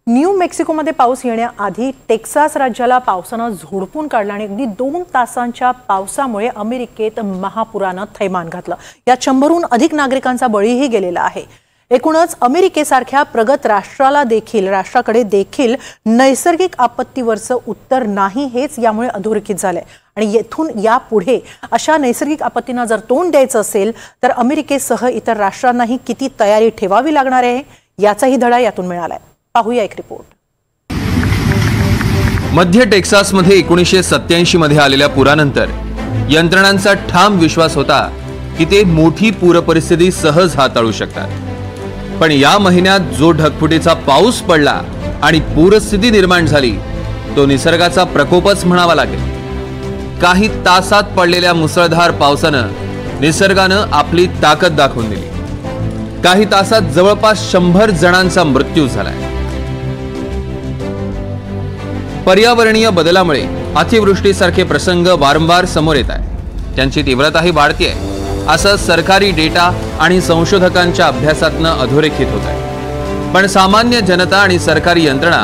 New मेक्सिकोमध्ये पाऊस येण्याआधी टेक्सास राज्याला पावसानं झोडपून काढलं आणि अगदी 2 तासांच्या पावसामुळे अमेरिकेत महापुरानं थैमान घातलं। यात 100हून अधिक नागरिकांचा बळीही गेलेला आहे। एकूणच अमेरिकेसारख्या प्रगत राष्ट्राकडे देखील नैसर्गिक आपत्तीवरचं उत्तर नाही, हेच यामुळे अधोरेखित झालंय। आणि येथून यापुढे अशा नैसर्गिक आपत्तींना जर तोंड द्यायचं असेल तर अमेरिकेसह इतर राष्ट्रांनाही किती तयारी ठेवावी लागणार आहे याचाही धडा यातून मिळालाय। पाहूया एक रिपोर्ट। मध्य टेक्सासमध्ये 1987 मध्ये आलेल्या पुरानंतर यंत्रणांचा ठाम विश्वास होता की ते मोठी पूर परिस्थिती सहज हाताळू शकतात। पण या महिन्यात जो ढगफुटीचा पाऊस पडला आणि पूरस्थिती निर्माण झाली तो निसर्गाचा प्रकोपच म्हणावा लागेल। काही तासात पडलेल्या मुसळधार पावसानं निसर्गानं आपली ताकद दाखवून दिली। काही तासात जवळपास 100 जणांचा मृत्यू झालाय। पर्यावरणीय बदलामुळे अतिवृष्टीसारखे प्रसंग वारंवार समोर येत आहेत, त्यांची तीव्रताही वाढते आहे असं सरकारी डेटा आणि संशोधकांच्या अभ्यासातनं अधोरेखित होत आहे। पण सामान्य जनता आणि सरकारी यंत्रणा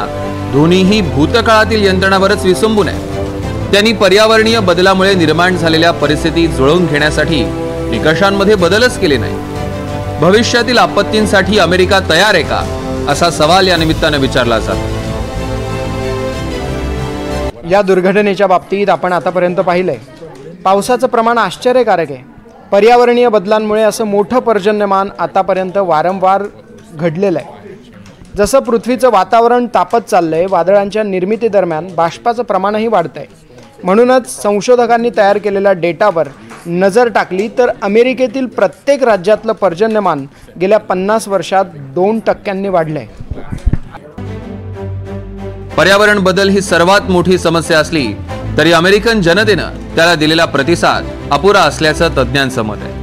दोन्हीही भूतकाळातील यंत्रणावरच विसंबून आहेत। त्यांनी पर्यावरणीय बदलामुळे निर्माण झालेल्या परिस्थिती जुळवून घेण्यासाठी निकषांमध्ये बदलच केले नाही। भविष्यातील आपत्तींसाठी अमेरिका तयार आहे का असा सवाल या निमित्तानं विचारला जातो। या दुर्घटनेच्या बाबतीत आपण आतापर्यंत पाहिलंय पावसाचं प्रमाण आश्चर्यकारक आहे। पर्यावरणीय बदलांमुळे असं मोठं पर्जन्यमान आतापर्यंत वारंवार घडलेलं आहे। जसं पृथ्वीचं वातावरण तापत चाललंय, वादळांच्या निर्मितीदरम्यान बाष्पाचं प्रमाणही वाढतंय। म्हणूनच संशोधकांनी तयार केलेल्या डेटावर नजर टाकली तर अमेरिकेतील प्रत्येक राज्यातलं पर्जन्यमान गेल्या 50 वर्षात 2% वाढलंय। पर्यावरण बदल ही सर्वात मोठी समस्या असली तरी अमेरिकन जनतेनं त्याला दिलेला प्रतिसाद अपुरा असल्याचं तज्ञांचं मत आहे।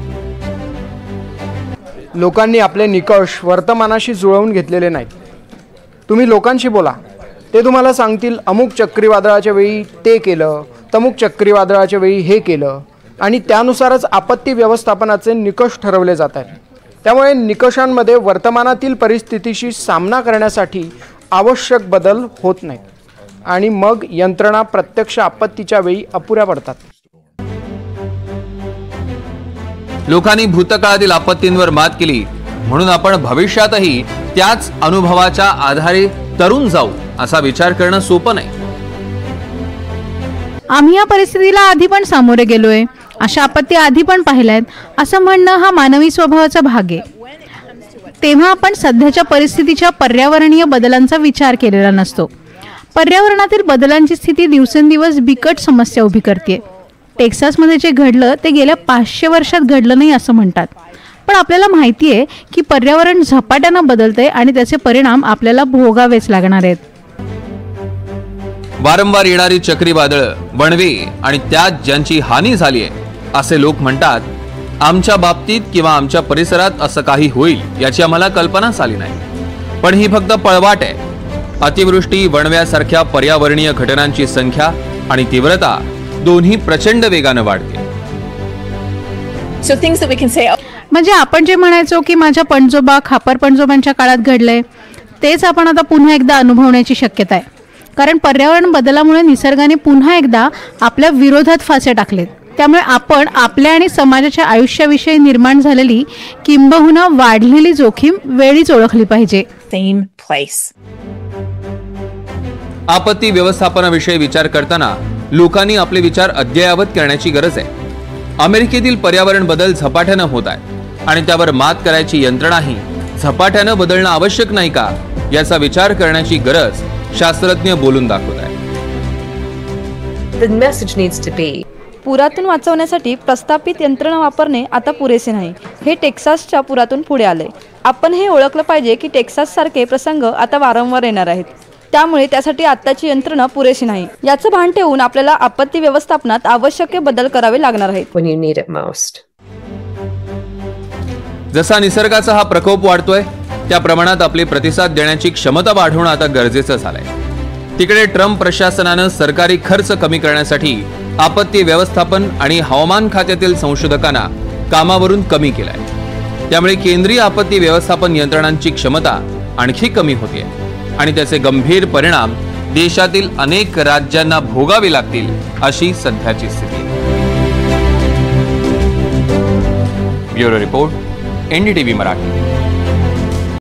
लोकांनी आपले निकष वर्तमानाशी जुळवून घेतलेले नाहीत। तुम्ही लोकांशी बोला, ते तुम्हाला सांगतील अमुक चक्रीवादळाच्या वेळी ते केलं, तमुक चक्रीवादळाच्या वेळी हे केलं आणि त्यानुसारच आपत्ती व्यवस्थापनाचे निकष ठरवले जात आहेत। त्यामुळे निकषांमध्ये वर्तमानातील परिस्थितीशी सामना करण्यासाठी आवश्यक बदल होत नाहीत आणि मग यंत्रणा प्रत्यक्ष आपत्तीच्या वेळी अपुऱ्या पडतात। लोकांनी भूतकाळातील आपत्तींवर मात केली म्हणून आपण भविष्यातही त्याच अनुभवाच्या आधारे तरुण जाऊ असा विचार करणं सोपं नाही। आम्ही या परिस्थितीला आधी पण सामोरे गेलोय, अशा आपत्ती आधी पण पाहिल्यात असं म्हणणं हा मानवी स्वभावाचा भाग आहे। तेव्हा आपण सध्याच्या परिस्थितीच्या पर्यावरणीय बदलांचा विचार केलेला नसतो। पर्यावरणातील बदलांची स्थिती दिवसेंदिवस बिकट समस्या उभी करते। टेक्सासमध्ये जे घडलं ते गेल्या 500 वर्षात घडलं नाही असं म्हणतात, पण आपल्याला माहिती आहे की पर्यावरण झपाट्यानं बदलतंय आणि त्याचे परिणाम आपल्याला भोगावेच लागणार आहेत। वारंवार येणारी चक्रीवादळ, वणवे आणि त्यात ज्यांची हानी झाली आहे असे लोक म्हणतात, आमच्या बाबतीत किंवा आमच्या परिसरात असं काही होईल याची आम्हाला कल्पनाच आली नाही। पण ही फक्त पळवाट आहे। अतिवृष्टी, वणव्यासारख्या पर्यावरणीय घटनांची संख्या आणि तीव्रता दोन्ही प्रचंड वेगाने वाढते। म्हणजे आपण जे म्हणायचो की माझ्या पणजोबा खापर पणजोबांच्या काळात घडलंय तेच आपण आता पुन्हा एकदा अनुभवण्याची शक्यता आहे। कारण पर्यावरण बदलामुळे निसर्गाने पुन्हा एकदा आपल्या विरोधात फासे टाकलेत। त्यामुळे आपण आपल्या आणि समाजाच्या आयुष्याविषयी निर्माण झालेली किंबहुना वाढलेली जोखीम वेळीच ओळखली पाहिजे। आपत्ती व्यवस्थापनाविषयी विचार करताना लोकांनी आपले विचार अद्ययावत करण्याची गरज आहे। अमेरिकेतील पर्यावरण बदल झपाट्यानं होत आहे आणि त्यावर मात करायची यंत्रणाही झपाट्यानं बदलणं आवश्यक नाही का याचा विचार करण्याची गरज शास्त्रज्ञ बोलून दाखवत आहेत। पुरातून वाचवण्यासाठी प्रस्थापित यंत्रणा वापरणे आता पुरेसे नाही, हे टेक्सासच्या पुरातून पुढे आले। आपण हे ओळखलं पाहिजे की टेक्सास सारखे प्रसंग आता वारंवार येणार आहेत, त्यामुळे त्यासाठी आत्ताची यंत्रणा पुरेशी नाही। याचं भान ठेवून आपल्याला आपत्ती व्यवस्थापनात आवश्यक बदल करावे लागणार आहेत। जसा निसर्गाचा हा प्रकोप वाढतोय त्या प्रमाणात आपले प्रतिसाद देण्याची क्षमता वाढवणं आता गरजेचं झालंय। तिकडे ट्रम्प प्रशासनानं सरकारी खर्च कमी करण्यासाठी आपत्ती व्यवस्थापन आणि हवामान खात्यातील संशोधकांना कामावरून कमी केलाय। त्यामुळे केंद्रीय आपत्ती व्यवस्थापन यंत्रणांची क्षमता आणखी कमी होते। आणि त्याचे गंभीर परिणाम देशातील अनेक राज्यांना भोगावे लागतील अशी सध्याची स्थिती. Bureau report, NDTV Marathi.